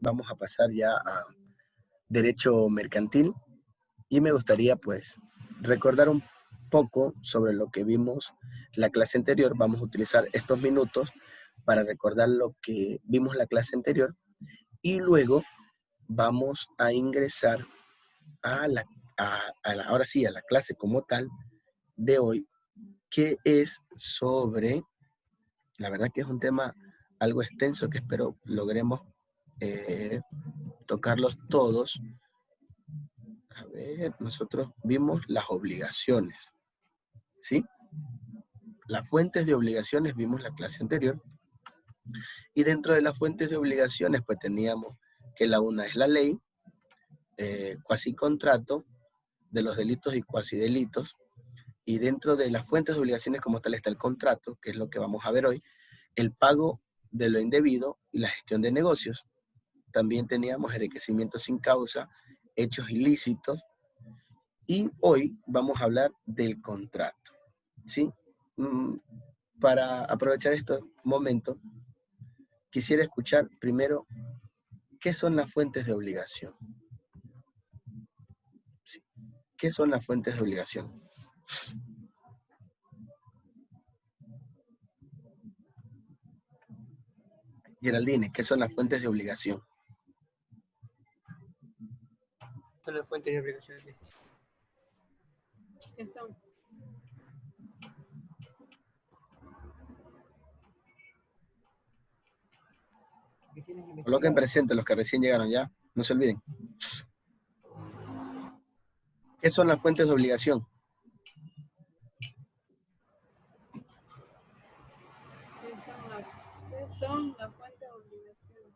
vamos a pasar ya a Derecho Mercantil y me gustaría pues recordar un poco sobre lo que vimos la clase anterior. Vamos a utilizar estos minutos para recordar lo que vimos la clase anterior y luego vamos a ingresar ahora sí, a la clase como tal de hoy, que es sobre, la verdad que es un tema algo extenso que espero logremos tocarlos todos. A ver, nosotros vimos las obligaciones, ¿sí? Las fuentes de obligaciones vimos la clase anterior. Y dentro de las fuentes de obligaciones, pues teníamos que la una es la ley, cuasi contrato, de los delitos y cuasi delitos. Y dentro de las fuentes de obligaciones como tal está el contrato, que es lo que vamos a ver hoy, el pago de lo indebido y la gestión de negocios. También teníamos enriquecimiento sin causa, hechos ilícitos. Y hoy vamos a hablar del contrato, ¿sí? Para aprovechar estos momentos, quisiera escuchar primero qué son las fuentes de obligación. ¿Sí? ¿Qué son las fuentes de obligación? Geraldine, ¿qué son las fuentes de obligación? Son las fuentes de obligación. ¿Qué son? Coloquen presente los que recién llegaron ya, no se olviden. ¿Qué son las fuentes de obligación? ¿Qué son las fuentes de obligación?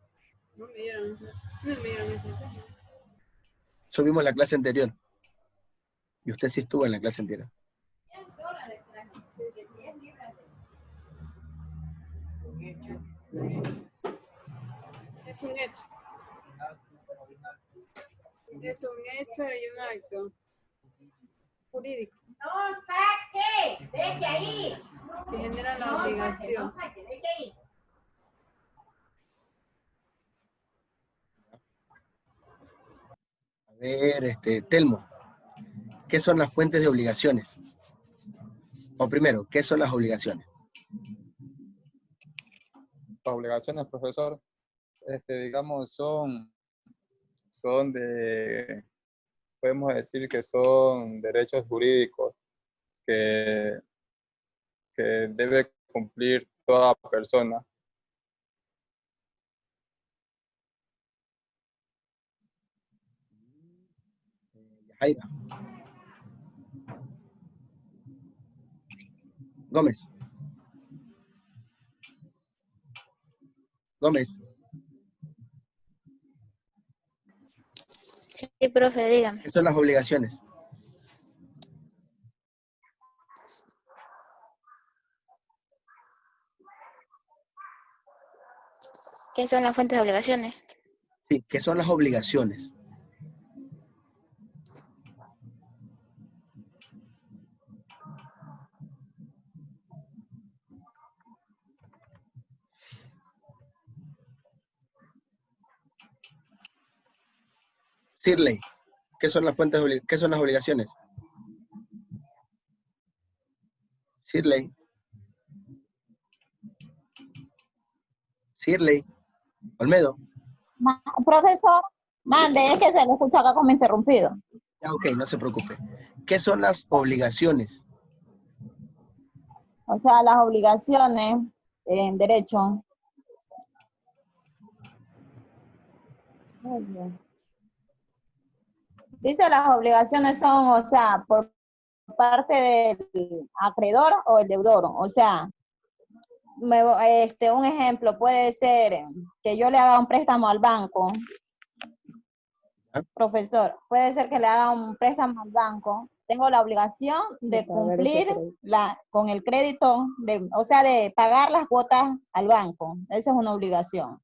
No me dieron ese tema. Eso vimos en la clase anterior. Y usted sí estuvo en la clase anterior. Es un hecho. Es un hecho y un acto jurídico. ¡No saque! ¡Deje ahí! Que genera la obligación. No saque, deje ahí. A ver, Telmo, ¿qué son las fuentes de obligaciones? O primero, ¿qué son las obligaciones? Las obligaciones, profesor, digamos, son podemos decir que son derechos jurídicos que debe cumplir toda persona. Jaira. Gómez. Gómez. Sí, profe, dígame. ¿Qué son las obligaciones? ¿Qué son las fuentes de obligaciones? Sí, ¿qué son las obligaciones? Shirley, ¿qué son las fuentes de qué son las obligaciones? Shirley. Shirley. Olmedo. Profesor, mande, es que se lo escucha acá como interrumpido. Ya, ok, no se preocupe. ¿Qué son las obligaciones? O sea, las obligaciones en derecho. Muy bien. Dice las obligaciones son, o sea, por parte del acreedor o el deudor. O sea, un ejemplo puede ser que yo le haga un préstamo al banco. Profesor, puede ser que le haga un préstamo al banco. Tengo la obligación de cumplir con el crédito, o sea, de pagar las cuotas al banco. Esa es una obligación.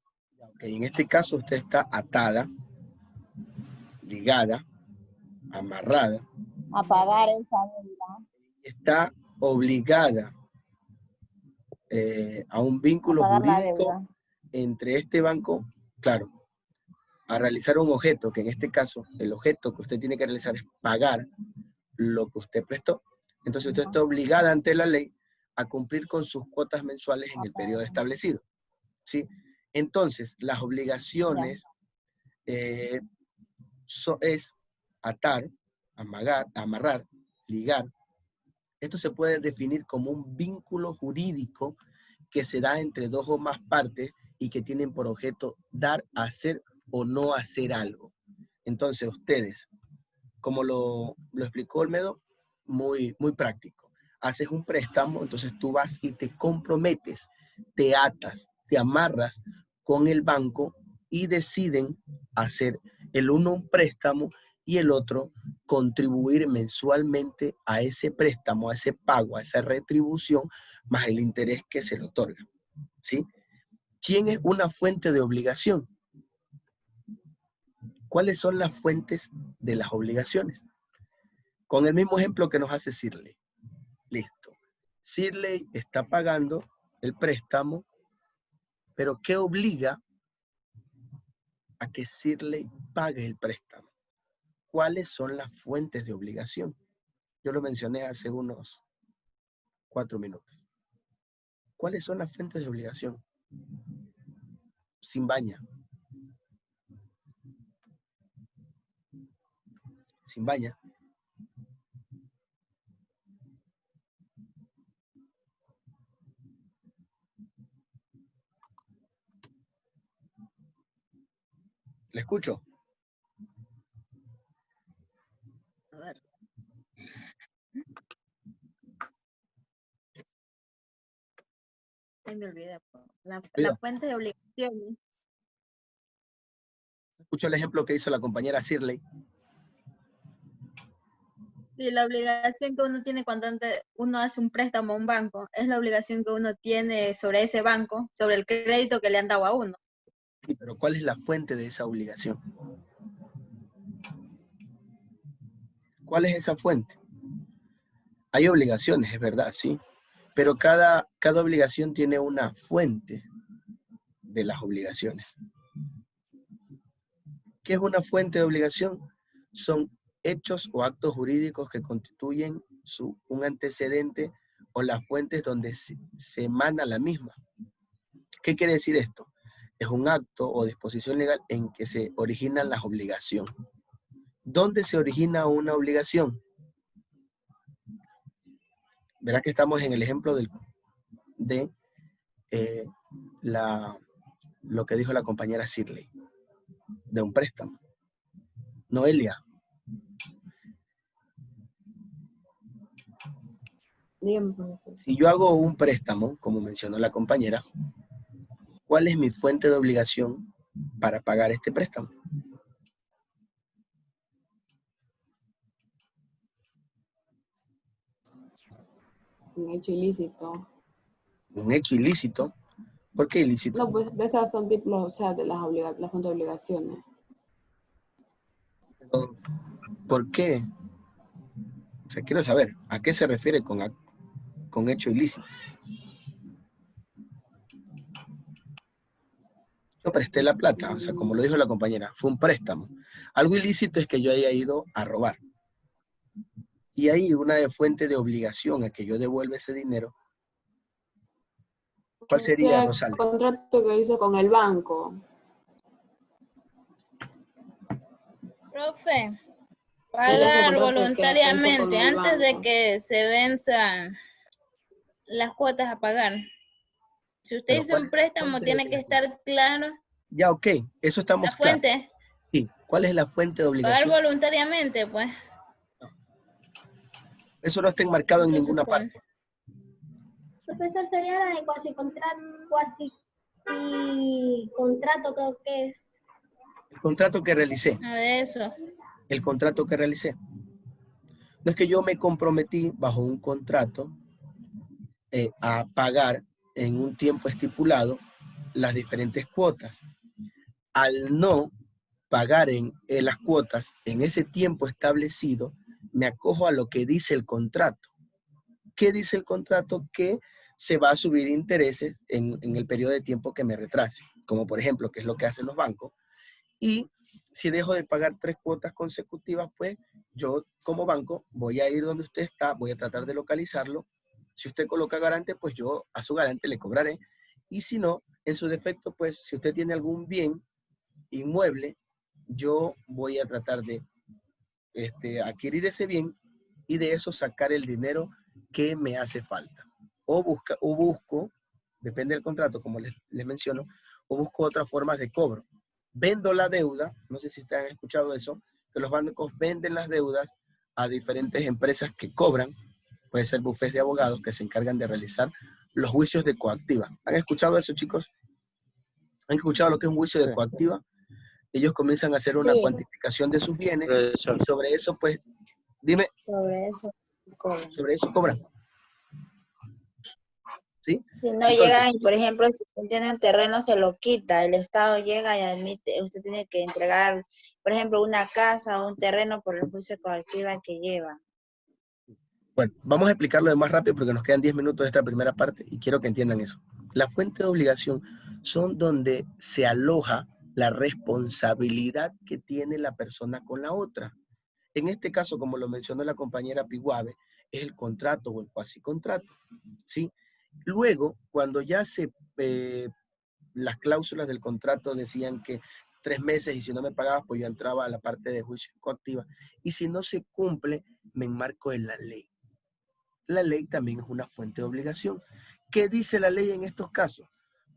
Okay, en este caso usted está atada, ligada, amarrada. A pagar esa deuda. Está obligada a un vínculo A pagar la jurídico deuda. entre este banco, claro, a realizar un objeto, que en este caso el objeto que usted tiene que realizar es pagar lo que usted prestó, entonces usted está obligada ante la ley a cumplir con sus cuotas mensuales en el periodo establecido, ¿sí? Entonces, las obligaciones es atar, amarrar, ligar. Esto se puede definir como un vínculo jurídico que se da entre dos o más partes y que tienen por objeto dar, hacer o no hacer algo. Entonces, ustedes, como lo explicó Olmedo, muy práctico. Haces un préstamo, entonces tú vas y te comprometes, te atas, te amarras con el banco y deciden hacer el uno un préstamo y el otro contribuir mensualmente a ese préstamo, a ese pago, a esa retribución, más el interés que se le otorga, ¿sí? ¿Quién es una fuente de obligación? ¿Cuáles son las fuentes de las obligaciones? Con el mismo ejemplo que nos hace Shirley. Listo. Shirley está pagando el préstamo, pero ¿qué obliga a que Shirley pague el préstamo? ¿Cuáles son las fuentes de obligación? Yo lo mencioné hace unos 4 minutos. ¿Cuáles son las fuentes de obligación? Sin baña. Sin baña. ¿Le escucho? A ver. Ay, me olvidé. La fuente de obligaciones. Escucho el ejemplo que hizo la compañera Shirley. Sí, la obligación que uno tiene cuando uno hace un préstamo a un banco es la obligación que uno tiene sobre ese banco, sobre el crédito que le han dado a uno. Sí, pero ¿cuál es la fuente de esa obligación? ¿Cuál es esa fuente? Hay obligaciones, es verdad, sí, pero cada obligación tiene una fuente de las obligaciones. ¿Qué es una fuente de obligación? Son hechos o actos jurídicos que constituyen un antecedente o las fuentes donde se emana la misma. ¿Qué quiere decir esto? Es un acto o disposición legal en que se originan las obligaciones. ¿Dónde se origina una obligación? Verá que estamos en el ejemplo de lo que dijo la compañera Shirley, de un préstamo. Noelia. Dígame, profesor. Si yo hago un préstamo, como mencionó la compañera, ¿cuál es mi fuente de obligación para pagar este préstamo? Un hecho ilícito. Un hecho ilícito. ¿Por qué ilícito? No, pues de esas son tipos, o sea, de las fuentes de obligaciones. ¿Por qué? O sea, quiero saber, ¿a qué se refiere con hecho ilícito? Yo presté la plata, o sea, como lo dijo la compañera, fue un préstamo. Algo ilícito es que yo haya ido a robar. Y hay una fuente de obligación a que yo devuelva ese dinero. ¿Cuál sería, Rosales? El contrato que hizo con el banco. Profe, pagar voluntariamente antes de que se venzan las cuotas a pagar. Si usted Pero hizo ¿cuál un es la préstamo, fuente de tiene que obligación? estar claro Ya, ok, eso estamos la claros. fuente. Sí, ¿cuál es la fuente de Pagar obligación? voluntariamente, pues. Eso no está enmarcado en Se ninguna supone. parte. Profesor, sería la de cuasi contrato, creo que es. El contrato que realicé. Nada de eso. El contrato que realicé. No es que yo me comprometí bajo un contrato a pagar en un tiempo estipulado las diferentes cuotas. Al no pagar en las cuotas en ese tiempo establecido, me acojo a lo que dice el contrato. ¿Qué dice el contrato? Que se va a subir intereses en el periodo de tiempo que me retrase, como por ejemplo, que es lo que hacen los bancos, y Si dejo de pagar 3 cuotas consecutivas, pues yo como banco voy a ir donde usted está, voy a tratar de localizarlo. Si usted coloca garante, pues yo a su garante le cobraré. Y si no, en su defecto, pues si usted tiene algún bien inmueble, yo voy a tratar de adquirir ese bien y de eso sacar el dinero que me hace falta. O busco, depende del contrato, como les menciono, o busco otras formas de cobro. Vendo la deuda, no sé si ustedes han escuchado eso, que los bancos venden las deudas a diferentes empresas que cobran, puede ser bufetes de abogados que se encargan de realizar los juicios de coactiva. ¿Han escuchado eso, chicos? ¿Han escuchado lo que es un juicio de coactiva? Ellos comienzan a hacer una Sí. cuantificación de sus bienes y sobre eso, pues, dime, Sobre eso cobran. sobre eso cobran. ¿Sí? Si no Entonces, llegan, y por ejemplo, si usted tiene un terreno, se lo quita, el Estado llega y admite, usted tiene que entregar, por ejemplo, una casa o un terreno por el juicio coactiva que lleva. bueno, vamos a explicarlo de más rápido porque nos quedan 10 minutos de esta primera parte y quiero que entiendan eso. La fuente de obligación son donde se aloja la responsabilidad que tiene la persona con la otra. En este caso, como lo mencionó la compañera Piguave, es el contrato o el cuasicontrato, ¿sí? Luego, cuando ya las cláusulas del contrato decían que 3 meses y si no me pagabas, pues yo entraba a la parte de juicio coactiva. Y si no se cumple, me enmarco en la ley. La ley también es una fuente de obligación. ¿Qué dice la ley en estos casos?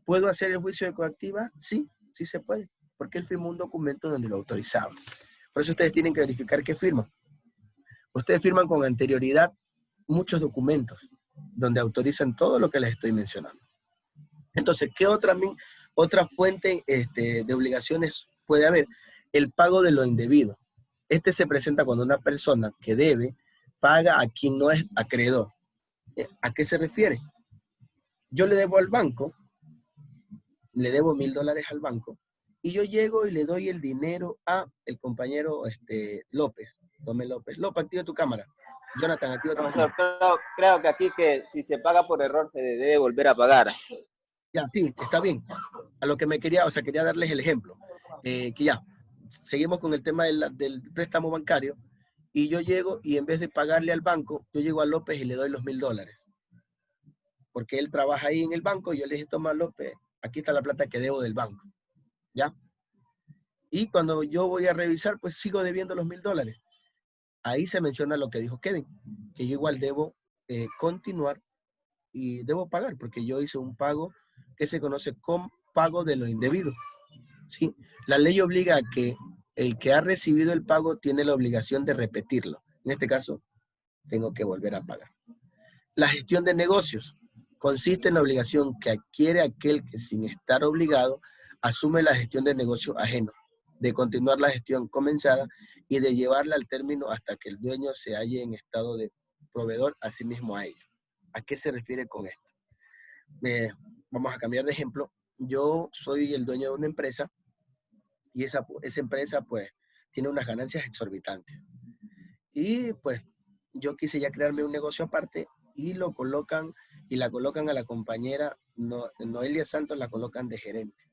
¿Puedo hacer el juicio de coactiva? Sí, sí se puede, porque él firmó un documento donde lo autorizaba. Por eso ustedes tienen que verificar qué firman. Ustedes firman con anterioridad muchos documentos donde autorizan todo lo que les estoy mencionando. Entonces, ¿qué otra fuente de obligaciones puede haber? El pago de lo indebido. Este se presenta cuando una persona que debe paga a quien no es acreedor. ¿A qué se refiere? Yo le debo al banco, le debo $1,000 al banco, y yo llego y le doy el dinero a el compañero López. Tome López. López, activa tu cámara. Jonathan, activa tu cámara. Profesor, creo que aquí que si se paga por error se debe volver a pagar. Ya, sí, está bien. A lo que quería darles el ejemplo. Que ya, seguimos con el tema del préstamo bancario, y yo llego y en vez de pagarle al banco, yo llego a López y le doy los $1,000. Porque él trabaja ahí en el banco y yo le dije, toma López, aquí está la plata que debo del banco. ¿Ya? Y cuando yo voy a revisar, pues sigo debiendo los $1,000. Ahí se menciona lo que dijo Kevin, que yo igual debo continuar y debo pagar, porque yo hice un pago que se conoce como pago de lo indebido. ¿Sí? La ley obliga a que el que ha recibido el pago tiene la obligación de repetirlo. En este caso, tengo que volver a pagar. La gestión de negocios consiste en la obligación que adquiere aquel que sin estar obligado asume la gestión de negocio ajeno, de continuar la gestión comenzada y de llevarla al término hasta que el dueño se halle en estado de proveedor a sí mismo a ella. ¿A qué se refiere con esto? Vamos a cambiar de ejemplo. Yo soy el dueño de una empresa y esa empresa pues tiene unas ganancias exorbitantes. Y pues yo quise ya crearme un negocio aparte y la colocan a la compañera Noelia Santos, la colocan de gerente.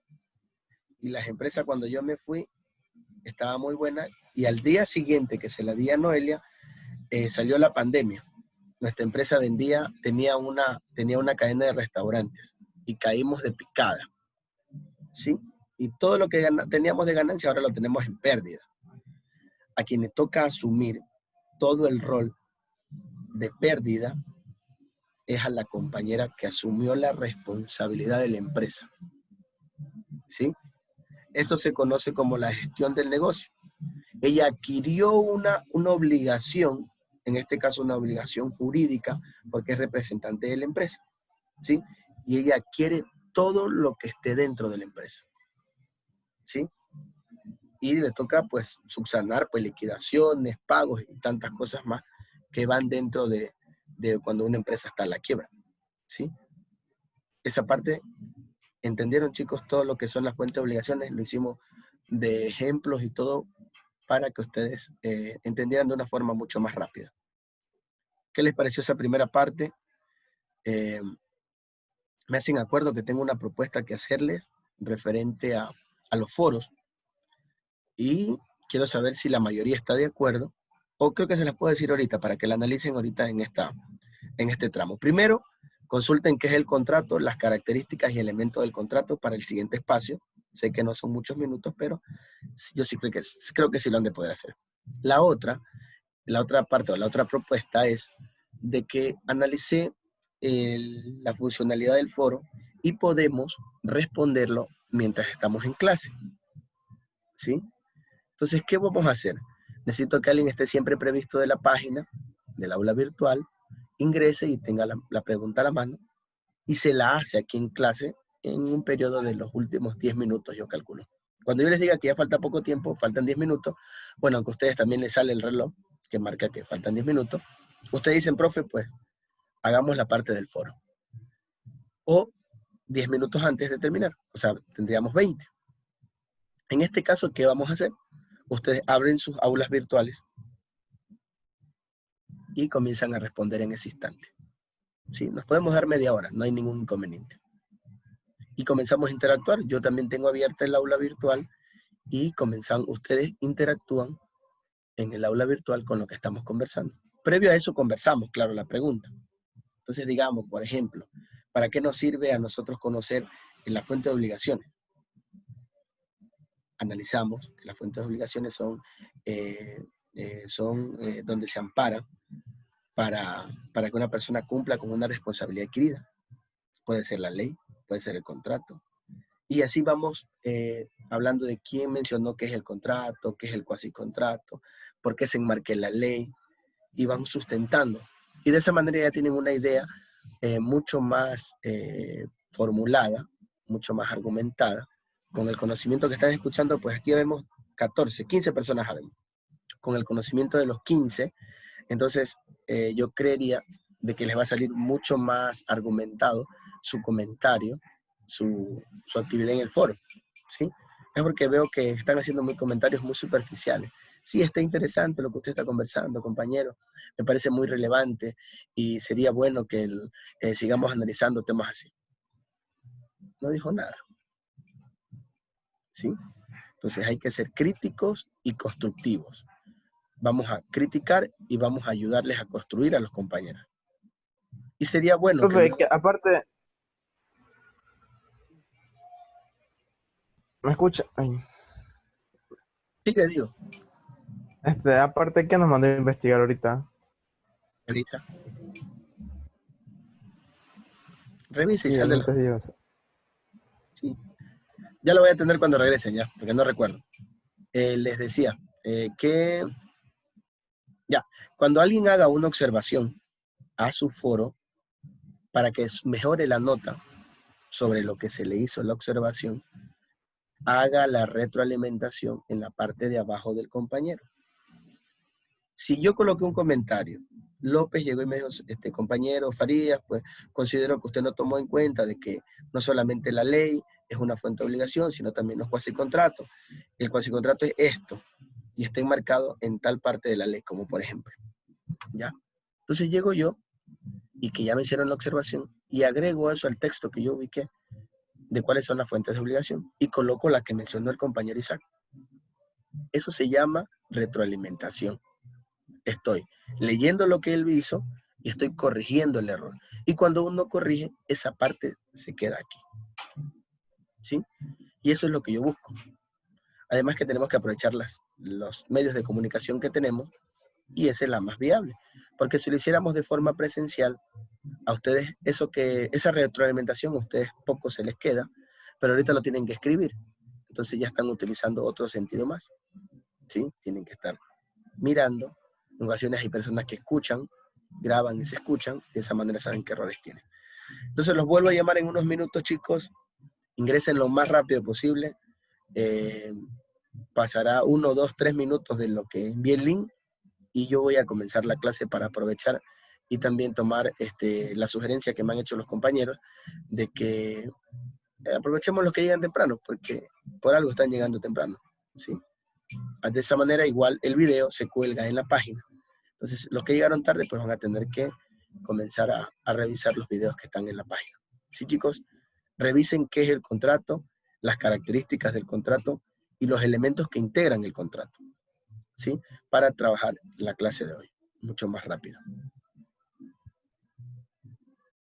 Y las empresas cuando yo me fui estaba muy buena y al día siguiente que se la di a Noelia salió la pandemia. Nuestra empresa tenía una cadena de restaurantes y caímos de picada, ¿sí? Y todo lo que teníamos de ganancia ahora lo tenemos en pérdida. A quien le toca asumir todo el rol de pérdida es a la compañera que asumió la responsabilidad de la empresa, ¿sí? Eso se conoce como la gestión del negocio. Ella adquirió una obligación, en este caso una obligación jurídica, porque es representante de la empresa, ¿sí? Y ella adquiere todo lo que esté dentro de la empresa, ¿sí? Y le toca, pues, subsanar, pues, liquidaciones, pagos y tantas cosas más que van dentro de cuando una empresa está en la quiebra, ¿sí? Esa parte, ¿entendieron, chicos? Todo lo que son las fuentes de obligaciones, lo hicimos de ejemplos y todo para que ustedes entendieran de una forma mucho más rápida. ¿Qué les pareció esa primera parte? Me hacen acuerdo que tengo una propuesta que hacerles referente a los foros. Y quiero saber si la mayoría está de acuerdo, o creo que se las puedo decir ahorita para que la analicen ahorita en este tramo. Primero, consulten qué es el contrato, las características y elementos del contrato para el siguiente espacio. Sé que no son muchos minutos, pero yo sí creo que sí lo han de poder hacer. La otra parte o la otra propuesta es de que analice la funcionalidad del foro y podemos responderlo mientras estamos en clase. ¿Sí? Entonces, ¿qué vamos a hacer? Necesito que alguien esté siempre previsto de la página del aula virtual, ingrese y tenga la pregunta a la mano y se la hace aquí en clase en un periodo de los últimos 10 minutos, yo calculo. Cuando yo les diga que ya falta poco tiempo, faltan 10 minutos, bueno, aunque a ustedes también les sale el reloj que marca que faltan 10 minutos, ustedes dicen, profe, pues hagamos la parte del foro. O 10 minutos antes de terminar, o sea, tendríamos 20. En este caso, ¿qué vamos a hacer? Ustedes abren sus aulas virtuales y comienzan a responder en ese instante. Sí, nos podemos dar media hora, no hay ningún inconveniente. Y comenzamos a interactuar. Yo también tengo abierta el aula virtual y ustedes interactúan en el aula virtual con lo que estamos conversando. Previo a eso conversamos, claro, la pregunta. Entonces, digamos, por ejemplo, ¿para qué nos sirve a nosotros conocer la fuente de obligaciones? Analizamos que las fuentes de obligaciones son donde se ampara para que una persona cumpla con una responsabilidad adquirida. Puede ser la ley, puede ser el contrato. Y así vamos hablando de quién mencionó qué es el contrato, qué es el cuasicontrato, por qué se enmarca en la ley, y vamos sustentando. Y de esa manera ya tienen una idea mucho más formulada, mucho más argumentada. Con el conocimiento que están escuchando, pues aquí vemos 14, 15 personas sabemos. Con el conocimiento de los 15, entonces yo creería de que les va a salir mucho más argumentado su comentario, su actividad en el foro, ¿sí? Es porque veo que están haciendo comentarios muy superficiales. Sí, está interesante lo que usted está conversando, compañero. Me parece muy relevante y sería bueno que sigamos analizando temas así. No dijo nada. ¿Sí? Entonces hay que ser críticos y constructivos. Vamos a criticar y vamos a ayudarles a construir a los compañeros. Y sería bueno que aparte... ¿Me escucha? Ay. Sí, te digo. Aparte, ¿qué nos mandó a investigar ahorita? Revisa. Revisa y Sí, sale. Sí. Ya lo voy a atender cuando regresen ya, porque no recuerdo. Les decía que ya, cuando alguien haga una observación a su foro para que mejore la nota sobre lo que se le hizo la observación, haga la retroalimentación en la parte de abajo del compañero. Si yo coloqué un comentario, López llegó y me dijo, compañero Farías, pues considero que usted no tomó en cuenta de que no solamente la ley es una fuente de obligación, sino también los cuasicontratos. El cuasicontrato es esto, y está enmarcado en tal parte de la ley, como por ejemplo. ¿Ya? Entonces llego yo, y que ya me hicieron la observación, y agrego eso al texto que yo ubiqué, de cuáles son las fuentes de obligación, y coloco la que mencionó el compañero Isaac. Eso se llama retroalimentación. Estoy leyendo lo que él hizo y estoy corrigiendo el error. Y cuando uno corrige, esa parte se queda aquí. ¿Sí? Y eso es lo que yo busco. Además que tenemos que aprovechar los medios de comunicación que tenemos y esa es la más viable. Porque si lo hiciéramos de forma presencial, a ustedes esa retroalimentación a ustedes poco se les queda, pero ahorita lo tienen que escribir. Entonces ya están utilizando otro sentido más. ¿Sí? Tienen que estar mirando. En ocasiones hay personas que escuchan, graban y se escuchan, de esa manera saben qué errores tienen. Entonces los vuelvo a llamar en unos minutos, chicos. Ingresen lo más rápido posible. Pasará 1, 2, 3 minutos de lo que envíe el link y yo voy a comenzar la clase para aprovechar y también tomar la sugerencia que me han hecho los compañeros de que aprovechemos los que llegan temprano, porque por algo están llegando temprano, ¿sí? De esa manera igual el video se cuelga en la página. Entonces los que llegaron tarde pues van a tener que comenzar a revisar los videos que están en la página. Sí, chicos, revisen qué es el contrato, las características del contrato y los elementos que integran el contrato, ¿sí? Para trabajar la clase de hoy, mucho más rápido.